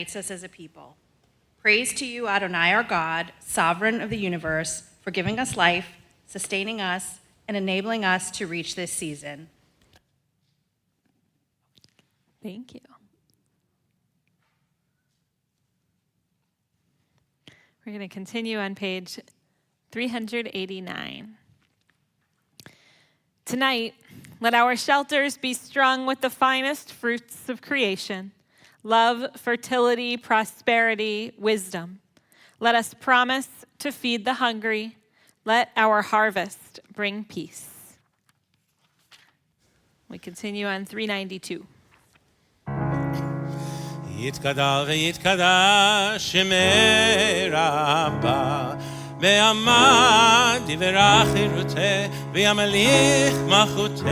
unites us as a people. Praise to you, Adonai, our God, sovereign of the universe, for giving us life, sustaining us, and enabling us to reach this season. Thank you. We're going to continue on page 389. Tonight, let our shelters be strung with the finest fruits of creation: love, fertility, prosperity, wisdom. Let us promise to feed the hungry. Let our harvest bring peace. We continue on 392. יתגדל ויתקדש שמי רבה, ועמד דברה חירותה, וימליך מלכותה.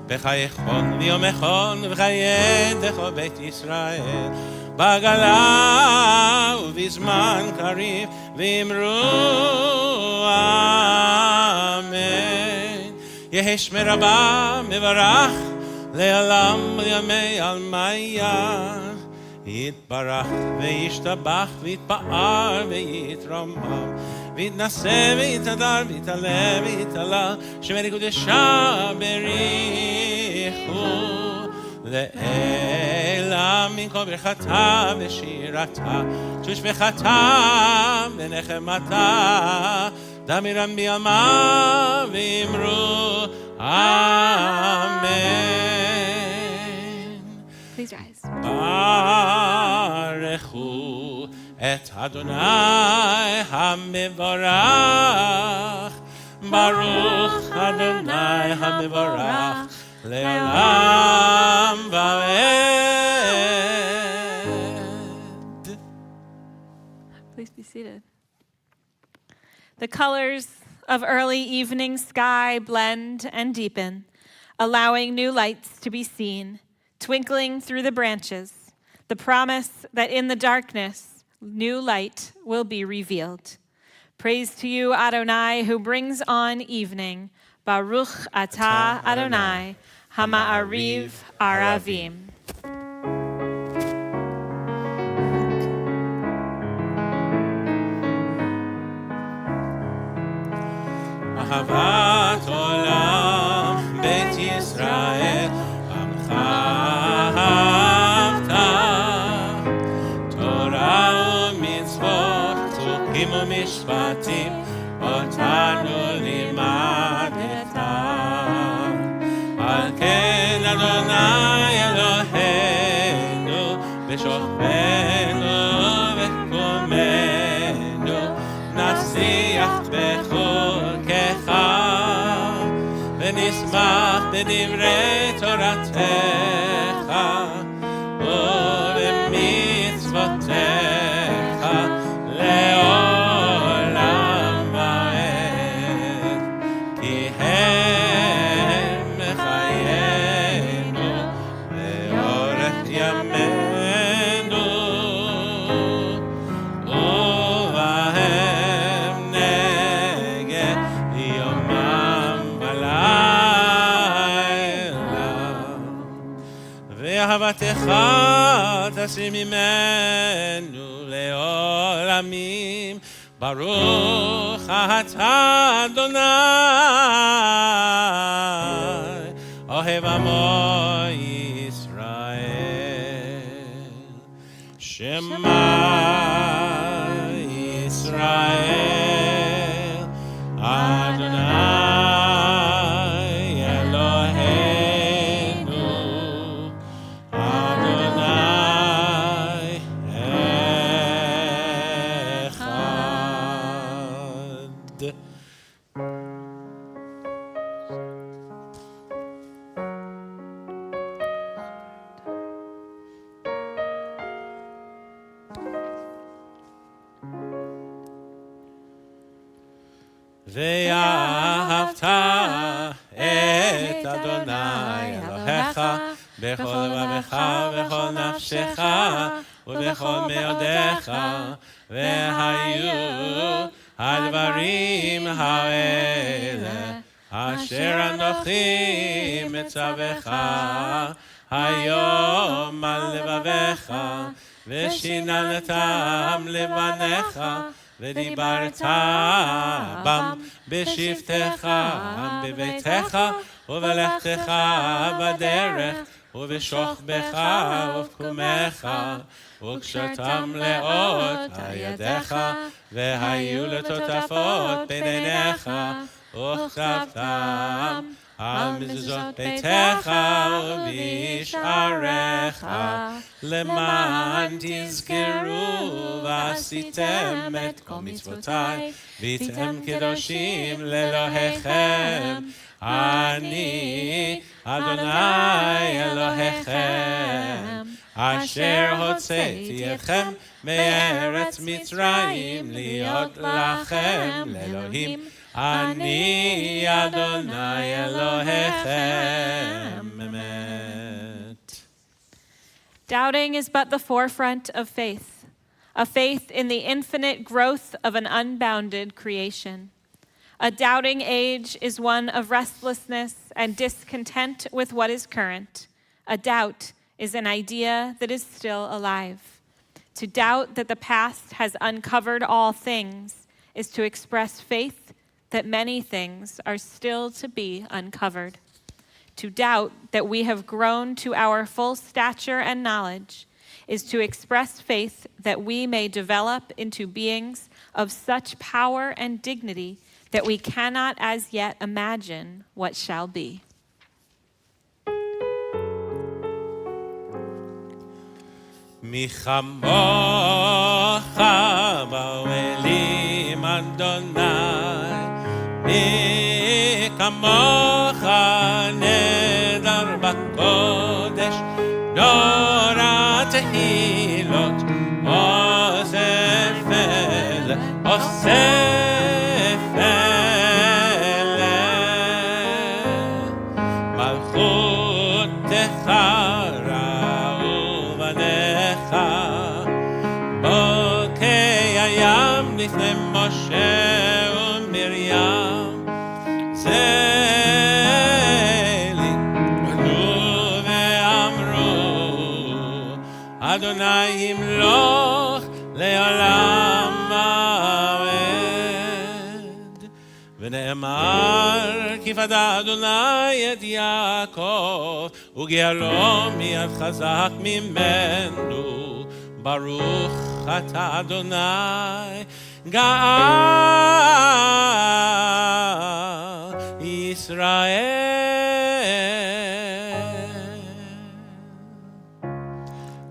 בחייכון ויומכון ובחייך בית ישראל, בגלה ובזמן קריב, ואמרו אמן. יהי שמי רבה מברך לעולם לימי עלמיה, יתברך וישתבח ויתפאר ויתרומם, ויתנשא ויתהדר ויתעלה ויתעלה, שמי קודשה בריחו לאלה מכל ברכתה ושירתה, תושבחתה ונחמתה, דמירם בימה ואמרו אמן. Please rise. ברכו את אדוני המבורך, ברוך אדוני המבורך לעולם ועד. Please be seated. The colors of early evening sky blend and deepen, allowing new lights to be seen, twinkling through the branches, the promise that in the darkness, new light will be revealed. Praise to you, Adonai, who brings on evening. Baruch atah Adonai, hama'ariv aravim. אהבת עולם בית ישראל, עמך אהבת, תורה ומצוות, חוקים ומשפטים, אותנו לימדת. על כן אדוני אלוהינו, בשוכבנו וקומנו, נשיח בחוקך, ונשמח בדברי תורתך ובמצוותיך לעולם ועד, כי הם מחיינו לאורך ימינו, ובהם נגד יומם ולילה. ואהבתך תשים ממנו לעולמים, ברוך אתה אדוני אוהב עמו ישראל. שמע ישראל אדוני אלוהינו, אדוני אחד. ואהבת את אדוני אלוהיך בכל לבבך ובכל נפשך ובכל מאודיך, והיו הדברים האלה אשר אנוכי מצווך היום על לבביך, ושיננתם לבניך, ודיברת בם בשבתך, בביתך ובלכתך בדרך, ובשוכבך ובקומך, וקשרתם לאות על ידיך, והיו לטוטפות בין עיניך, וכתבתם על מזוזות ביתך ובשעריך, למען תזכרו ועשיתם את כל מצוותיי, והייתם קדושים לאלוהיכם. אני אדוני אלוהיכם, אשר הוצאתי אתכם מארץ מצרים, להיות לכם לאלוהים. אני אדוני אלוהיכם. אמת. Doubting is but the forefront of faith, a faith in the infinite growth of an unbounded creation. A doubting age is one of restlessness and discontent with what is current. A doubt is an idea that is still alive. To doubt that the past has uncovered all things is to express faith that many things are still to be uncovered. To doubt that we have grown to our full stature and knowledge is to express faith that we may develop into beings of such power and dignity that we cannot as yet imagine what shall be. מי כמוך באוהלים אדוני, מי כמוך נדר בקודש, נורא תהילות, אוסף אל, אוסף אל, מלכותך ראו בניך, בוקי הים לפני משה ומרים, זלי ענו ואמרו, אדוני ימלוך לעולם ועד. ונאמר, כי פדה אדוני את יעקב, וגאלו מיד חזק ממנו. ברוך אתה אדוני, גאל ישראל.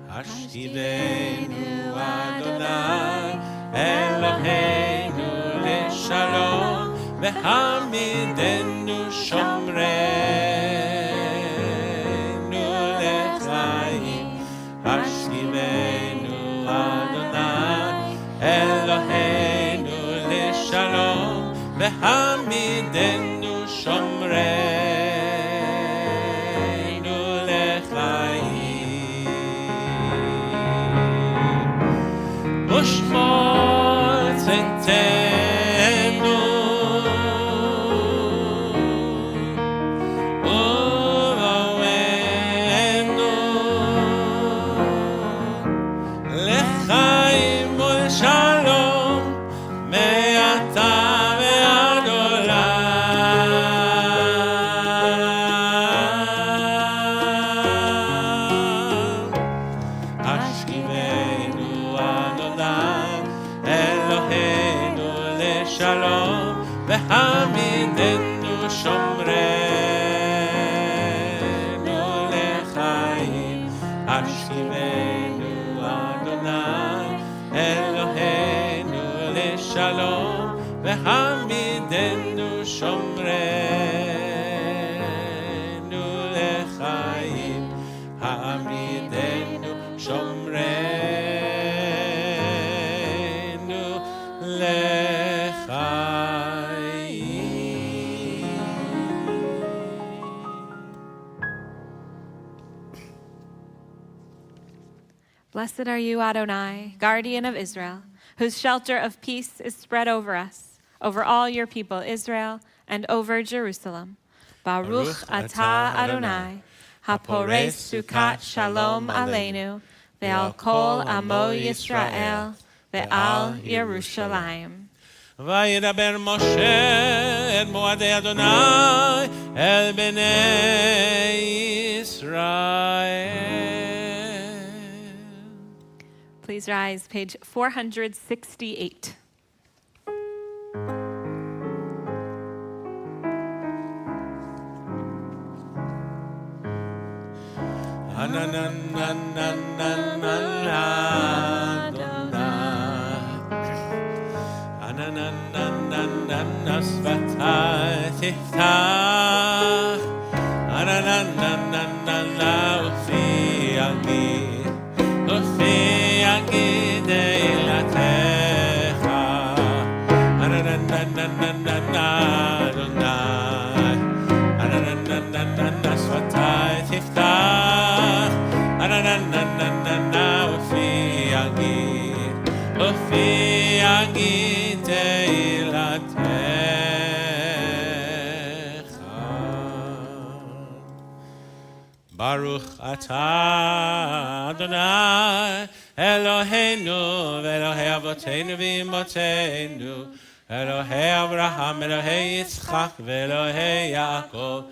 השכיבנו אדוני אלוהינו לשלום, והעמידנו שומרנו לחיים. השכיבנו אדוני אלוהינו לשלום, והעמידנו שומרנו לחיים. ושמור צאתנו ובואנו לחיים ולשלום מעתה ועד עולם. השכיבנו אדוני אלוהינו לשלום, והעמידנו שומרנו לחיים. השכיבנו אדוני אלוהינו לשלום, והעמידנו שומרנו לחיים. העמידנו שומרנו לחיים. Blessed are you, Adonai, guardian of Israel, whose shelter of peace is spread over us, over all your people Israel, and over Jerusalem. Baruch atah Adonai, Hapores Sukkot Shalom Aleinu, Ve'al Kol Amo Yisrael, Ve'al Yerushalayim. וידבר משה את מועדי אדוני אל בני ישראל. Please rise, page 468. שפתי תפתח, ופי יגיד אלתך, אדוני, שפתי תפתח, ופי יגיד אלתך. ברוך אתה אדוני אלוהינו ואלוהי אבותינו ואמותינו, אלוהי אברהם, אלוהי יצחק ואלוהי יעקב,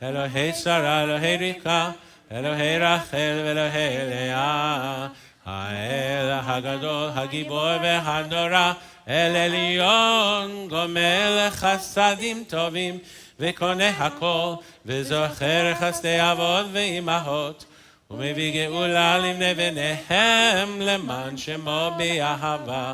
אלוהי שרה, אלוהי רבקה, אלוהי רחל ואלוהי לאה, האל הגדול, הגיבור והנורא, אל עליון, גומל חסדים טובים וקונה הכל, וזוכר חסדי אבות ואימהות, ומביא גאולה לבני בניהם, למען שמו באהבה,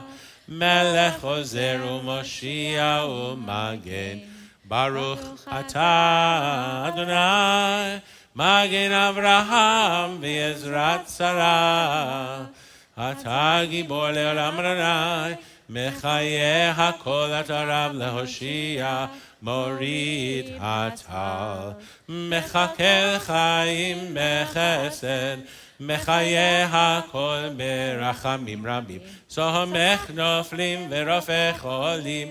מלך עוזר ומושיע ומגן. ברוך אתה אדוני, מגן אברהם בעזרת שרה, אתה גיבור לעולם אדוני, מחיה הכל אתה רב להושיע, מוריד הטל, מחכה חיים בחסד, מחיה הכל ברחמים רבים, סומך נופלים ורופא חולים,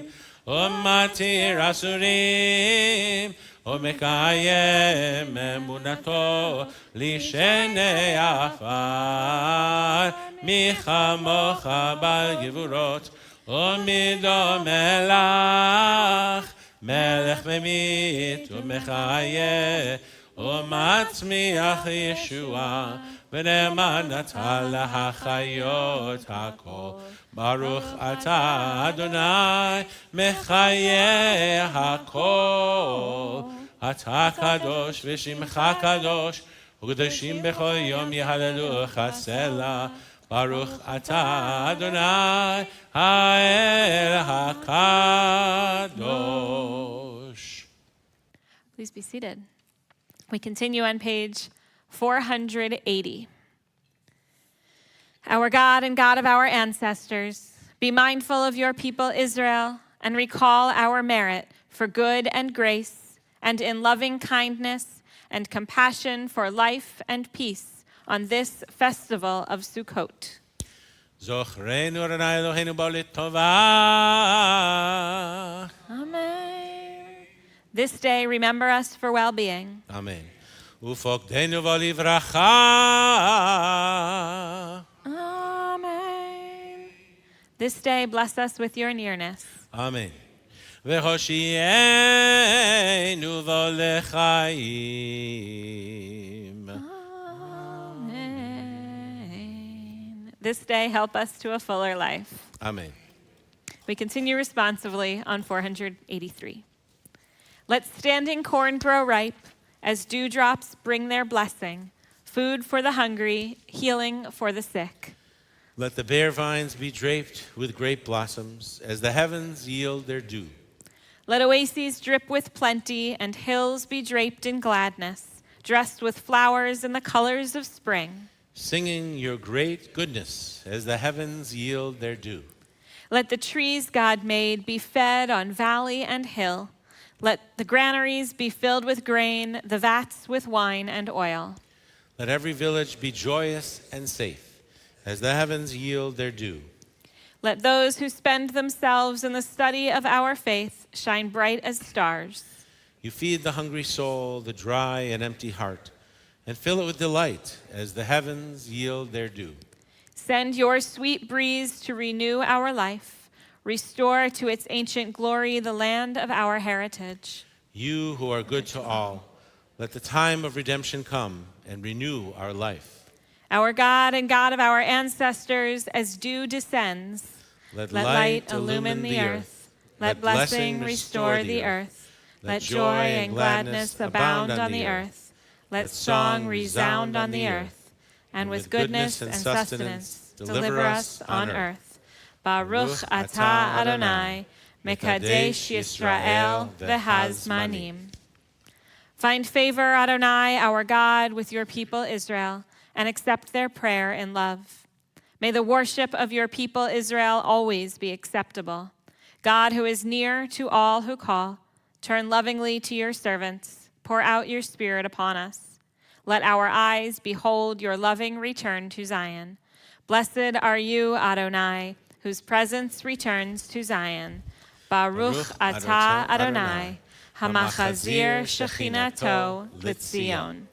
ומתיר אסורים, ומקיים אמונתו לשני עפר, מי כמוך בעל גבורות, ומדומה לך, מלך ממית ומחיה, ומצמיח ישועה, ונאמנת להחיות הכל. ברוך אתה אדוני, מחיה הכל. אתה קדוש ושמך קדוש, וקדושים בכל יום יהללוך סלה. ברוך אתה אדוני, האל הקדוש. Please be seated. We continue on page 480. Our God and God of our ancestors, be mindful of your people Israel and recall our merit for good and grace and in loving kindness and compassion for life and peace on this festival of Sukkot. זוכרנו אדוני אלוהינו בו לטובה. Amen. This day, remember us for well-being. אמן. ופוקדנו בו לברכה. Amen. This day, bless us with your nearness. אמן. והושיענו בו לחיים. Amen. This day, help us to a fuller life. אמן. We continue responsively on 483. Let standing corn grow ripe as dewdrops bring their blessing, food for the hungry, healing for the sick. Let the bare vines be draped with grape blossoms as the heavens yield their dew. Let oases drip with plenty and hills be draped in gladness, dressed with flowers in the colors of spring. Singing your great goodness as the heavens yield their dew. Let the trees God made be fed on valley and hill. Let the granaries be filled with grain, the vats with wine and oil. Let every village be joyous and safe as the heavens yield their dew. Let those who spend themselves in the study of our faith shine bright as stars. You feed the hungry soul, the dry and empty heart. and fill it with delight as the heavens yield their dew. Send your sweet breeze to renew our life. Restore to its ancient glory the land of our heritage. You who are good to all, let the time of redemption come and renew our life. Our God and God of our ancestors, as dew descends, Let light illumine the earth. Let blessing restore the earth. Let joy and gladness abound on the earth. Let song resound on the earth. And with goodness and sustenance, deliver us on earth. Baruch atah Adonai, Mekadesh Yisrael v'hazmanim. Find favor, Adonai, our God, with your people Israel, and accept their prayer in love. May the worship of your people Israel always be acceptable. God, who is near to all who call, turn lovingly to your servants. Pour out your Spirit upon us. Let our eyes behold your loving return to Zion. Blessed are you, Adonai, whose presence returns to Zion. Baruch atah Adonai, hamachazir shechinato l'tzion.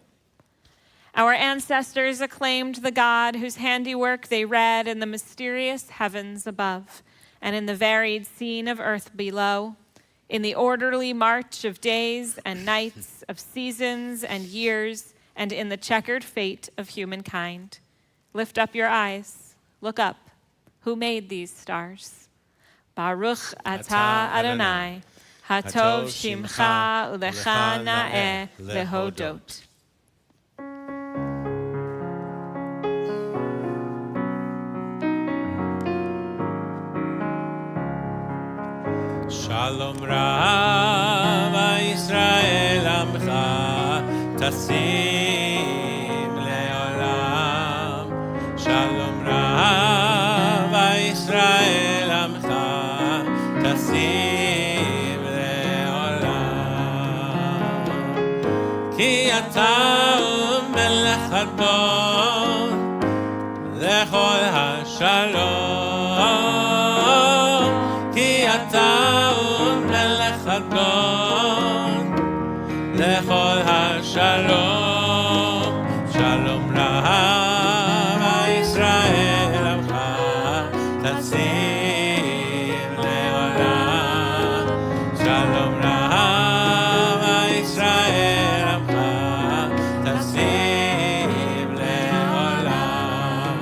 Our ancestors acclaimed the God whose handiwork they read in the mysterious heavens above and in the varied scene of earth below, in the orderly march of days and nights, of seasons and years, and in the checkered fate of humankind. Lift up your eyes, look up. Who made these stars? Baruch atah Adonai, hatov shimcha ulecha na'eh lehodot. Shalom Rav Yisrael Amcha Tasim Leolam. Shalom Rav Yisrael Amcha Tasim Leolam. Ki ata melech adon lechol hashalom. Ki ata melech adon lechol hashalom. Shalom Rav Yisrael Amcha Tasim Leolam. Shalom Rav Yisrael Amcha Tasim Leolam.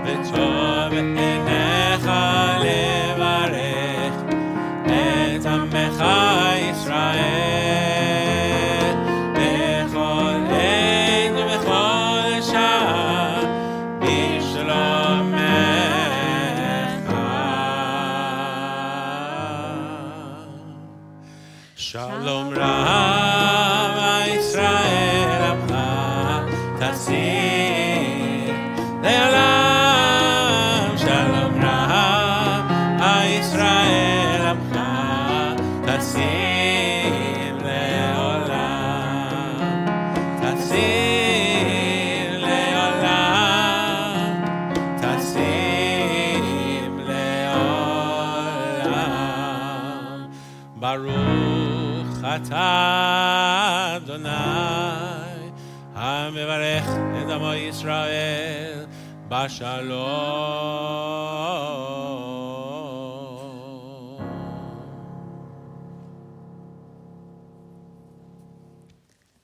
V'tov enecha levarech et amecha Yisrael bechol עת ובכל שעה בשלומך. Shalom Rav Yisrael Amcha Tasim Leolam. Shalom Rav Yisrael Amcha Tasim Leolam. Tasim Leolam. Tasim Leolam. Baruch atah Adonai, hamevarech et amo Yisrael bashalom.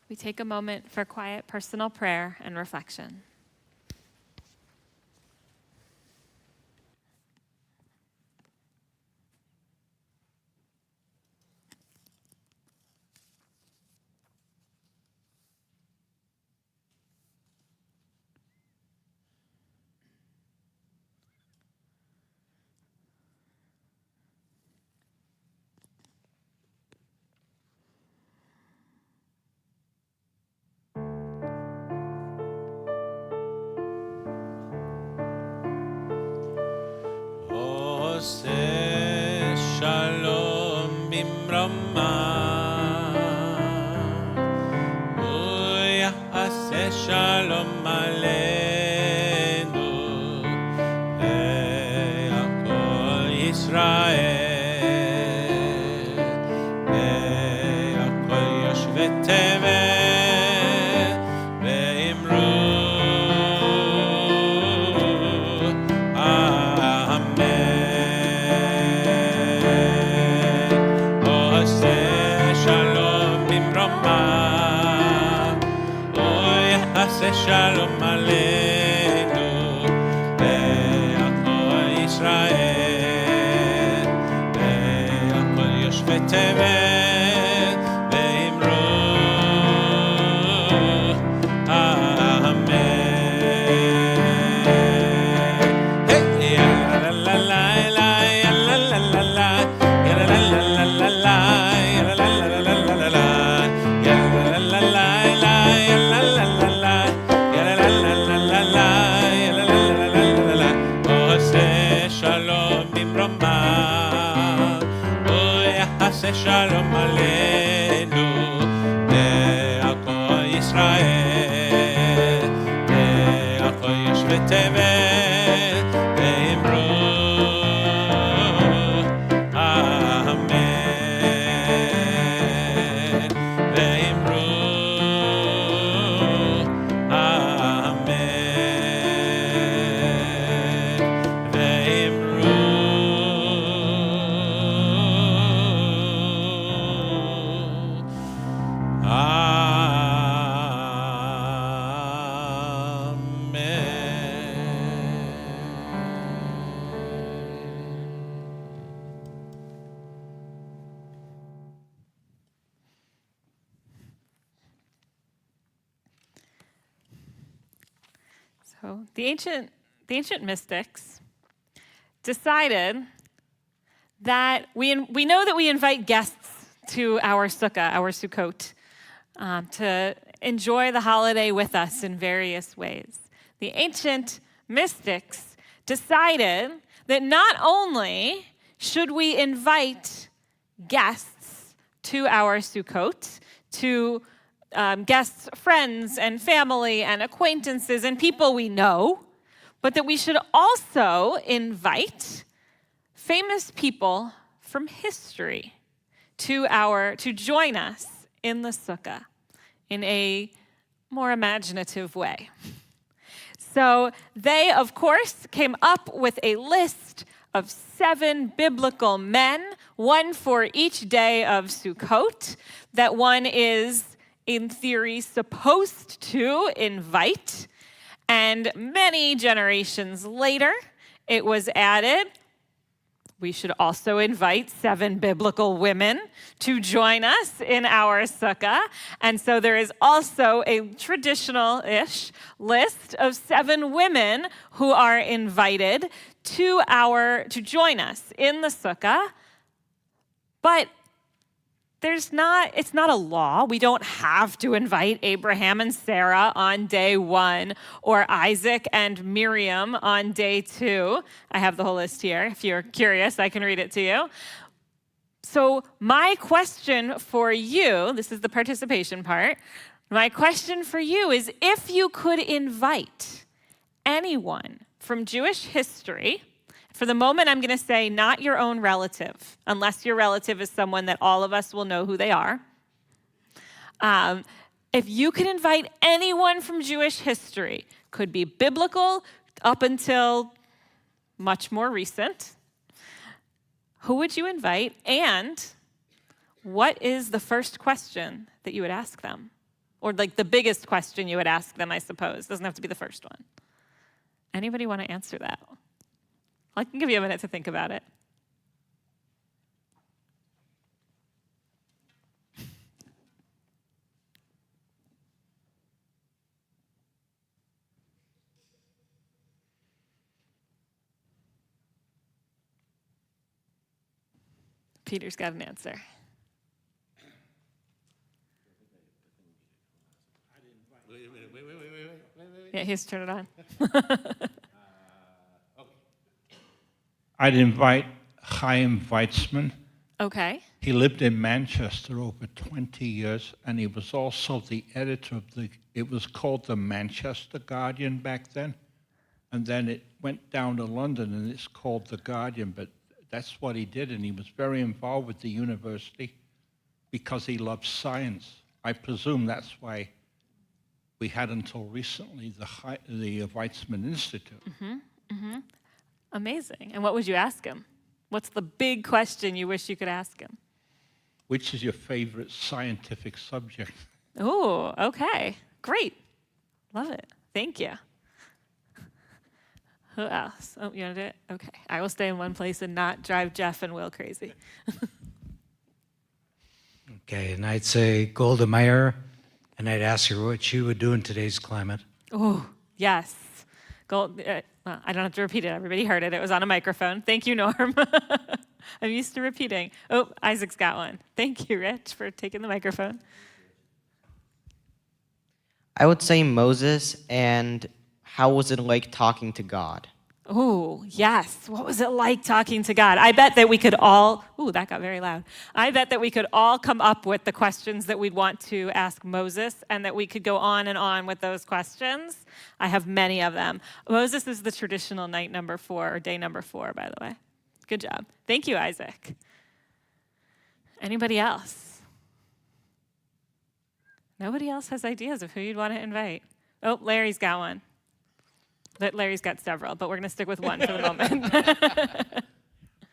We take a moment for quiet personal prayer and reflection. Oseh shalom bimrama, uyaseh shalom aleinu, le'akol Yisrael, le'akol yoshvei tevel, יעשה שלום עלינו ועל כל ישראל ועל כל יושבי תבל ואמרו אמן ואמרו So the ancient mystics decided that we know that we invite guests to our sukkah, our Sukkot, to enjoy the holiday with us in various ways. The ancient mystics decided that not only should we invite guests to our Sukkot, to guests, friends, and family, and acquaintances, and people we know, but that we should also invite famous people from history to join us in the sukkah in a more imaginative way. So they, of course, came up with a list of 7 biblical men, one for each day of Sukkot, that one is, in theory, supposed to invite. And many generations later, it was added, we should also invite 7 biblical women to join us in our sukkah. And so there is also a traditional-ish list of 7 women who are invited to join us in the sukkah. But it's not a law. We don't have to invite Abraham and Sarah on day 1 or Isaac and Miriam on day 2. I have the whole list here. If you're curious, I can read it to you. So my question for you, this is the participation part, my question for you is if you could invite anyone from Jewish history. For the moment, I'm going to say not your own relative, unless your relative is someone that all of us will know who they are. If you could invite anyone from Jewish history, could be biblical up until much more recent, who would you invite? And what is the first question that you would ask them? Or like the biggest question you would ask them, I suppose. Doesn't have to be the first one. Anybody want to answer that? I can give you a minute to think about it. Peter's got an answer. Wait. Yeah, he's turned it on. I'd invite Chaim Weizmann. Okay. He lived in Manchester over 20 years, and he was also the editor of it was called the Manchester Guardian back then, and then it went down to London, and it's called the Guardian, but that's what he did, and he was very involved with the university because he loved science. I presume that's why we had until recently the Weizmann Institute. Amazing. And what would you ask him? What's the big question you wish you could ask him? Which is your favorite scientific subject? Oh, okay. Great. Love it. Thank you. Who else? Oh, you want to do it? Okay. I will stay in one place and not drive Jeff and Will crazy. Okay, and I'd say Golda Meir, and I'd ask her what she would do in today's climate. Oh, yes. Well, I don't have to repeat it. Everybody heard it. It was on a microphone. Thank you, Norm. I'm used to repeating. Oh, Isaac's got one. Thank you, Rich, for taking the microphone. I would say Moses, and how was it like talking to God? Oh, yes. What was it like talking to God? I bet that we could all, that got very loud. I bet that we could all come up with the questions that we'd want to ask Moses, and that we could go on and on with those questions. I have many of them. Moses is the traditional night number 4, or day number 4, by the way. Good job. Thank you, Isaac. Anybody else? Nobody else has ideas of who you'd want to invite. Oh, Larry's got one. Larry's got several, but we're going to stick with one for the moment.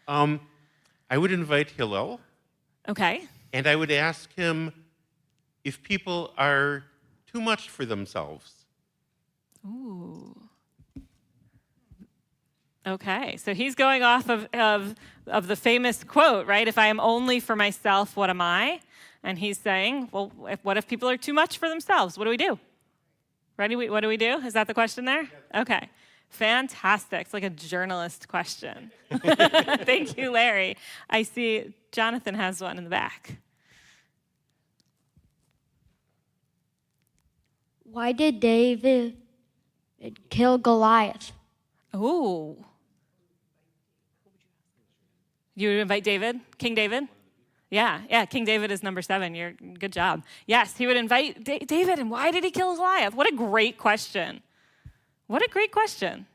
I would invite Hillel, Okay. and I would ask him if people are too much for themselves. Ooh. Okay, so he's going off of the famous quote, right? If I am only for myself, what am I? And he's saying, well, what if people are too much for themselves? What do we do? Ready? What do we do? Is that the question there? Okay. Fantastic. It's like a journalist question. Thank you, Larry. I see Jonathan has one in the back. Why did David kill Goliath? Ooh. You would invite David? King David? Yeah, King David is number 7. Good job. Yes, he would invite David, and why did he kill Goliath? What a great question. What a great question.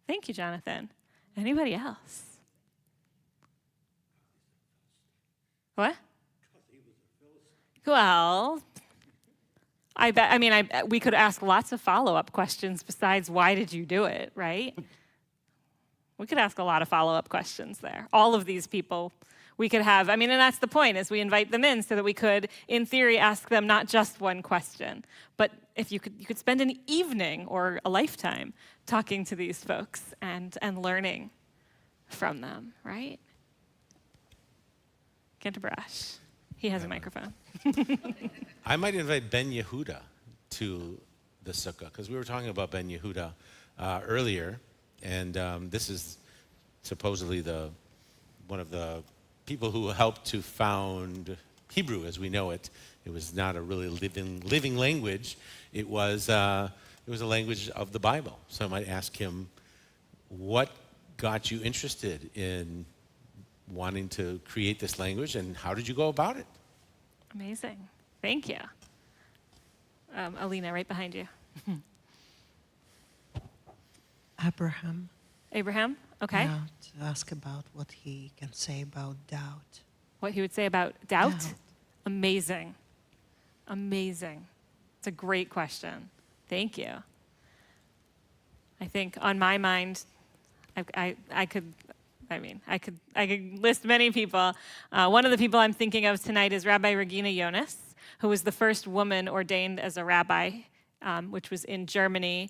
Thank you, Jonathan. Anybody else? What? Well, we could ask lots of follow-up questions besides why did you do it, right? We could ask a lot of follow-up questions there. All of these people we could have, and that's the point, is we invite them in so that we could, in theory, ask them not just one question, but if you could spend an evening or a lifetime talking to these folks and learning from them, right? Canterbush. He has a microphone. I might invite Ben Yehuda to the Sukkah, because we were talking about Ben Yehuda earlier, and this is supposedly one of the people who helped to found Hebrew as we know it. It was not a really living language. It was a language of the Bible. So I might ask him, what got you interested in wanting to create this language, and how did you go about it? Amazing. Thank you. Alina, right behind you. Abraham. Abraham? Okay. Yeah, to ask about what he can say about doubt. What he would say about doubt? Doubt. Amazing. Amazing. It's a great question. Thank you. I think on my mind, I could list many people. One of the people I'm thinking of tonight is Rabbi Regina Jonas, who was the first woman ordained as a rabbi, which was in Germany.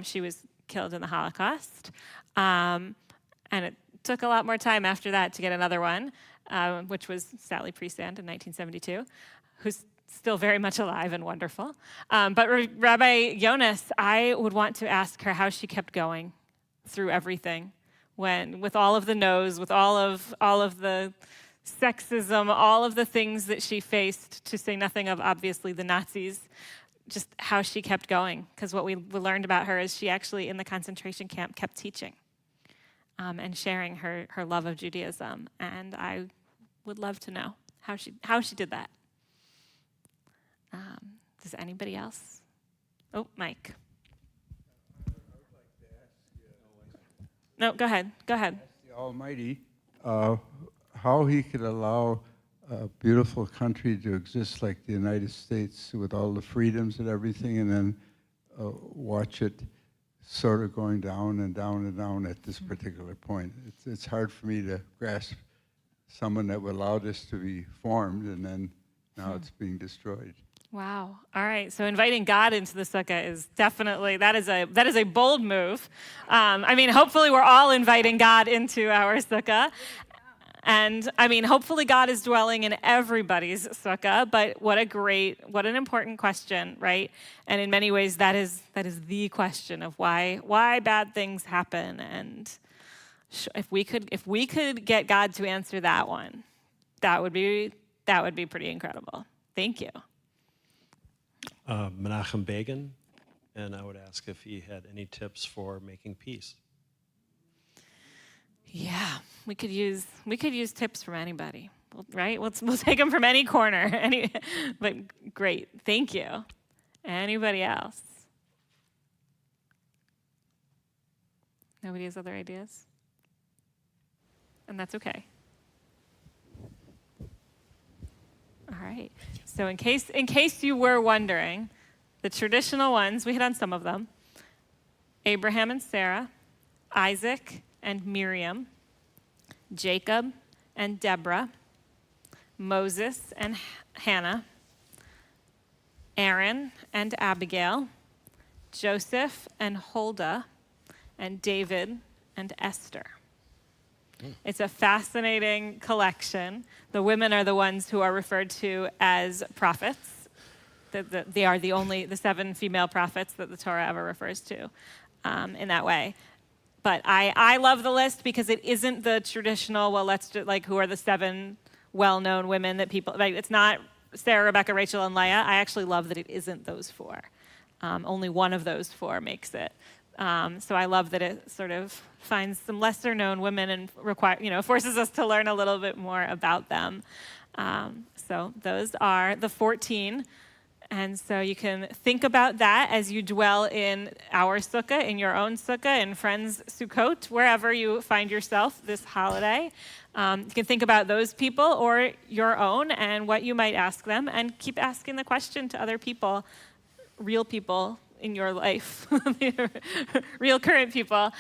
She was killed in the Holocaust. And it took a lot more time after that to get another one, which was Sally Priesand in 1972, who's still very much alive and wonderful. But Rabbi Jonas, I would want to ask her how she kept going through everything, with all of the no's, with all of the sexism, all of the things that she faced, to say nothing of, obviously, the Nazis, just how she kept going. Because what we learned about her is she actually, in the concentration camp, kept teaching and sharing her love of Judaism. And I would love to know how she did that. Does anybody else? Oh, Mike. No, go ahead. The Almighty, how he could allow a beautiful country to exist like the United States with all the freedoms and everything, and then watch it sort of going down and down and down at this particular point. It's hard for me to grasp someone that would allow this to be formed, and then now it's being destroyed. Wow. All right. So inviting God into the sukkah is definitely, that is a bold move. Hopefully we're all inviting God into our sukkah. And hopefully God is dwelling in everybody's sukkah, but what an important question, right? And in many ways that is the question of why bad things happen. And if we could get God to answer that one, that would be pretty incredible. Thank you. Menachem Begin, and I would ask if he had any tips for making peace. Yeah, we could use tips from anybody, right? We'll take them from any corner. But great, thank you. Anybody else? Nobody has other ideas? And that's okay. All right. So in case you were wondering, the traditional ones, we hit on some of them. Abraham and Sarah, Isaac and Miriam, Jacob and Deborah, Moses and Hannah, Aaron and Abigail, Joseph and Huldah, and David and Esther. It's a fascinating collection. The women are the ones who are referred to as prophets. They are the 7 female prophets that the Torah ever refers to in that way. But I love the list because it isn't the traditional, well, let's do, like, who are the 7 well-known women that people, like, it's not Sarah, Rebecca, Rachel, and Leah. I actually love that it isn't those 4. Only one of those 4 makes it. So I love that it sort of finds some lesser-known women and forces us to learn a little bit more about them. So those are the 14. And so you can think about that as you dwell in our sukkah, in your own sukkah, in friends' Sukkot, wherever you find yourself this holiday. You can think about those people or your own and what you might ask them, and keep asking the question to other people, real people in your life, real current people,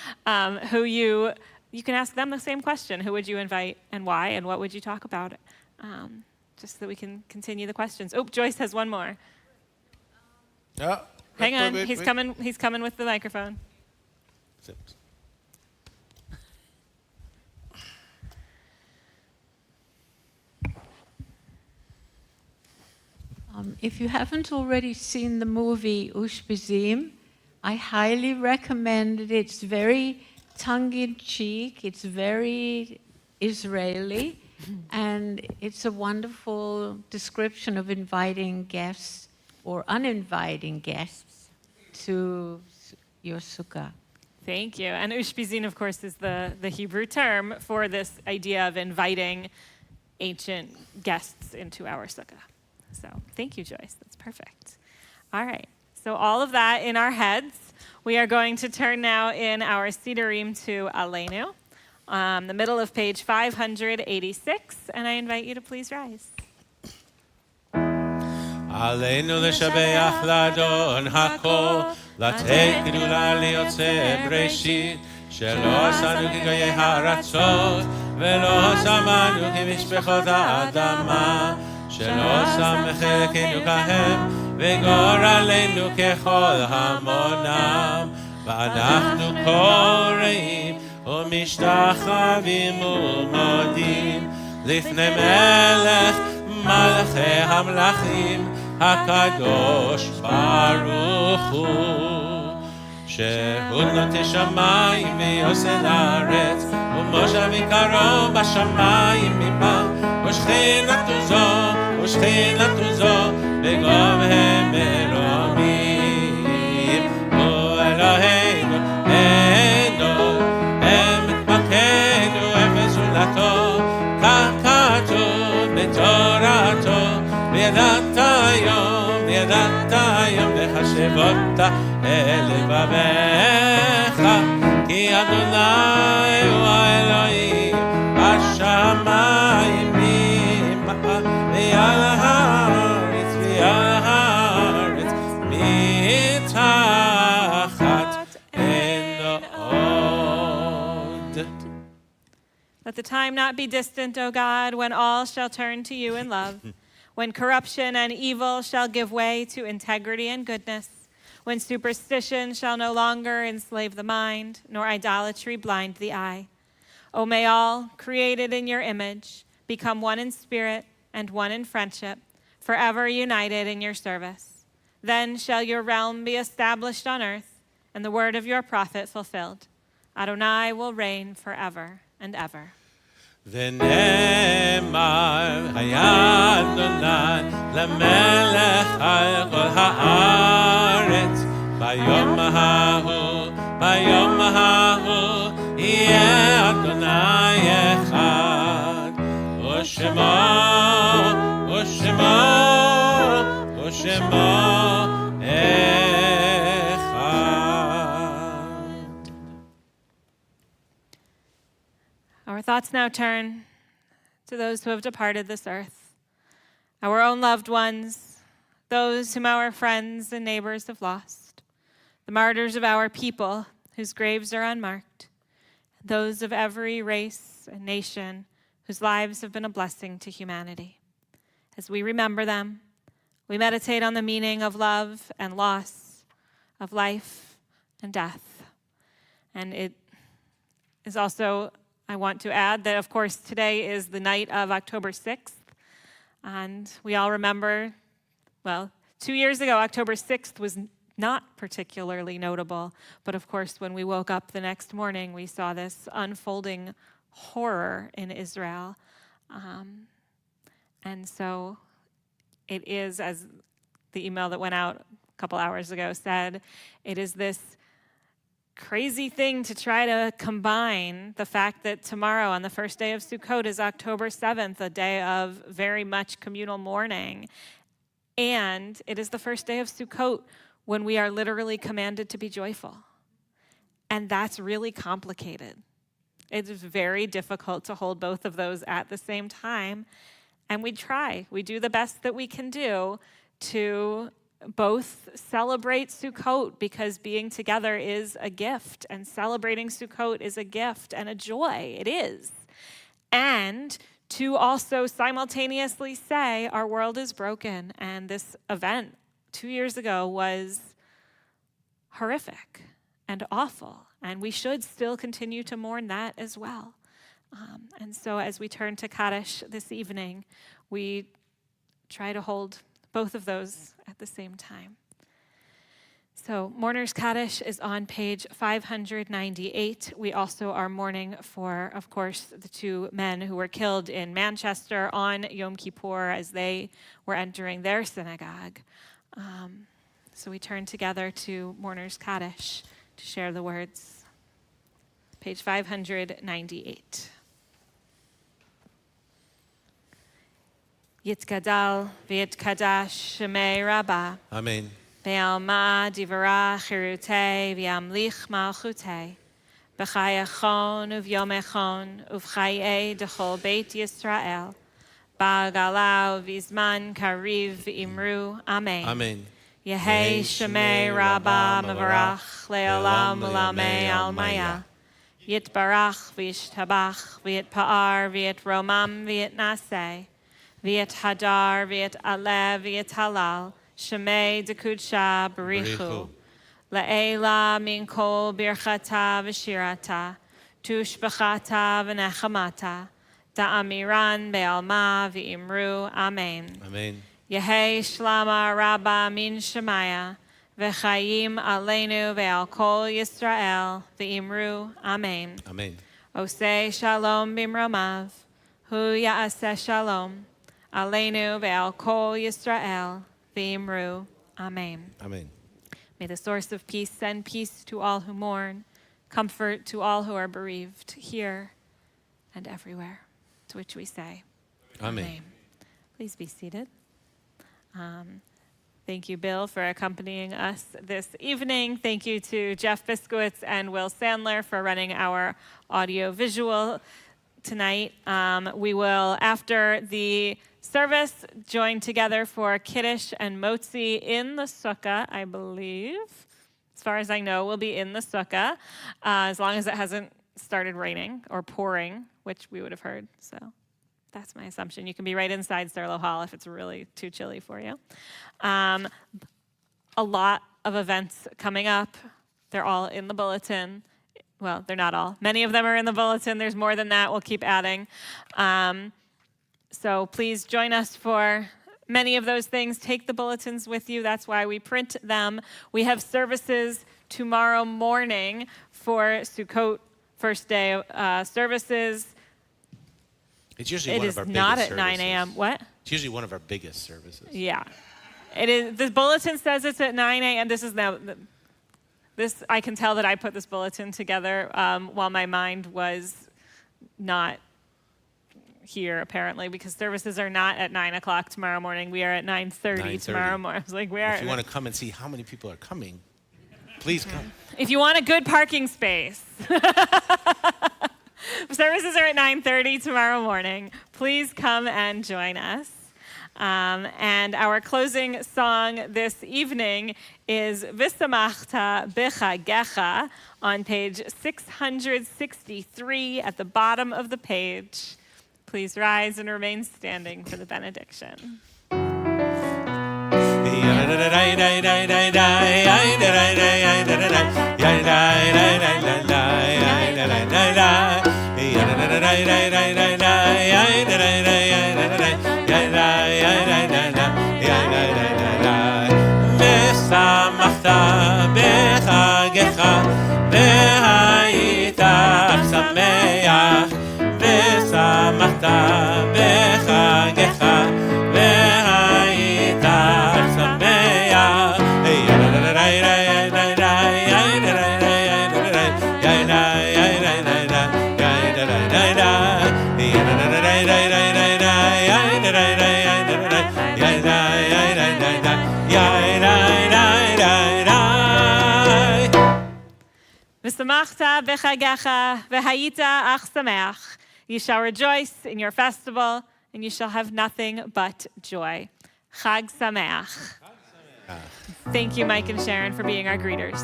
who you can ask them the same question. Who would you invite and why, and what would you talk about? Just so that we can continue the questions. Oh, Joyce has one more. Oh, Hang on, wait. he's coming with the microphone. If you haven't already seen the movie Ushpizim, I highly recommend it. It's very tongue-in-cheek, it's very Israeli, and it's a wonderful description of inviting guests or uninviting guests to your sukkah. Thank you. And Ushpizin, of course, is the Hebrew term for this idea of inviting ancient guests into our sukkah. So thank you, Joyce. That's perfect. All right. So all of that in our heads. We are going to turn now in our Sidurim to Aleinu, the middle of page 586, and I invite you to please rise. עלינו לשבח לאדון הכל, לתת גדולה ליוצא בראשית, שלא עשנו כגויי הארצות, ולא שמנו כמשפחות האדמה, שלא שם בחלקנו כהם, וגורלנו ככל המונם, ואנחנו קוראים ומשתחווים ומודים, לפני מלך מלכי המלכים, הקדוש ברוך הוא, שהוא נוטה שמיים ויוסד הארץ, ומושב עיקרו בשמיים ממעל, ושכינתו זו בגובה מרומים, הוא אלוהינו אינו, אמתמקנו אפס זולתו, כך כתוב בתורתו, וידעת היום לחשבות אל לבביך, כי אדוני הוא האלוהים השמיים ממעל ועל הארץ מתחת אין עוד. Let the time not be distant, O God, when all shall turn to you in love, when corruption and evil shall give way to integrity and goodness, when superstition shall no longer enslave the mind, nor idolatry blind the eye. O may all, created in your image, become one in spirit and one in friendship, forever united in your service. Then shall your realm be established on earth, and the word of your prophet fulfilled. Adonai will reign forever and ever. ונאמר היה אדוני למלך על כל הארץ, ביום ההוא יהיה אדוני Shema, O Shema, O Shema Echad. Our thoughts now turn to those who have departed this earth, our own loved ones, those whom our friends and neighbors have lost, the martyrs of our people whose graves are unmarked, those of every race and nation whose lives have been a blessing to humanity. As we remember them, we meditate on the meaning of love and loss, of life and death. And it is also, I want to add that, of course, today is the night of October 6th. And we all remember, well, 2 years ago, October 6th was not particularly notable. But of course, when we woke up the next morning, we saw this unfolding horror in Israel. And so it is, as the email that went out a couple hours ago said, it is this crazy thing to try to combine the fact that tomorrow, on the first day of Sukkot, is October 7th, a day of very much communal mourning. And it is the first day of Sukkot when we are literally commanded to be joyful. And that's really complicated. It's very difficult to hold both of those at the same time. And we try. We do the best that we can do to both celebrate Sukkot, because being together is a gift, and celebrating Sukkot is a gift and a joy. It is. And to also simultaneously say our world is broken, and this event 2 years ago was horrific and awful, and we should still continue to mourn that as well. And so as we turn to Kaddish this evening, we try to hold both of those at the same time. So Mourner's Kaddish is on page 598. We also are mourning for, of course, the two men who were killed in Manchester on Yom Kippur as they were entering their synagogue. So we turn together to Mourner's Kaddish to share the words. Page 598. Yitkadal v'yitkadash shemei Rabbah. Amen. Ve'alma divara chirutei v'yamlich malchutei. B'chayachon uv'yomechon uv'chayei dechol beit Yisrael. Ba'galau v'izman kariv v'imru. Amen. Amen. Yehei shemei Rabbah mevarach le'olam u'lamei almaya. Yitbarach v'yishtabach v'yitpa'ar v'yitromam v'yitnaseh. V'yit hadar, v'yit alev, v'yit halal, shemei dekudsha barichu. La'ela min kol birchata v'shirata, tushbachata v'nechamata, da'amiran be'alma v'imru, amen. Amen. Yehei shlama rabba min shemaya, v'chayim aleinu ve'al kol Yisrael, v'imru, amen. Amen. Osei shalom bimromav, hu ya'aseh shalom. Aleinu ve'al kol Yisrael, v'imru, amen. Amen. May the source of peace send peace to all who mourn, comfort to all who are bereaved, here and everywhere. To which we say, Amen. Please be seated. Thank you, Bill, for accompanying us this evening. Thank you to Jeff Biskowitz and Will Sandler for running our audio-visual tonight. We will, after the service, join together for Kiddush and Motzi in the Sukkah, I believe. As far as I know, we'll be in the Sukkah, as long as it hasn't started raining or pouring, which we would have heard. So that's my assumption. You can be right inside Sterlo Hall if it's really too chilly for you. A lot of events coming up. They're all in the bulletin. Well, they're not all. Many of them are in the bulletin. There's more than that. We'll keep adding. So please join us for many of those things. Take the bulletins with you. That's why we print them. We have services tomorrow morning for Sukkot, first day services. It's usually It one is of our not biggest at 9 services. a.m. What? It's usually one of our biggest services. Yeah. It is. The bulletin says it's at 9 a.m. This is now. This, I can tell that I put this bulletin together while my mind was not here, apparently, because services are not at 9 o'clock tomorrow morning. We are at 9:30 tomorrow morning. I was like, where? If you want to come and see how many people are coming, please come. If you want a good parking space. Services are at 9:30 tomorrow morning. Please come and join us. And our closing song this evening is V'samachta b'chagecha on page 663 at the bottom of the page. Please rise and remain standing for the benediction. ושמחת בחגך והיית שמח ושמחת בחגך והיית שמח V'samachta b'chagecha v'hayita ach sameach. You shall rejoice in your festival, and you shall have nothing but joy. Chag sameach. Thank you, Mike and Sharon, for being our greeters.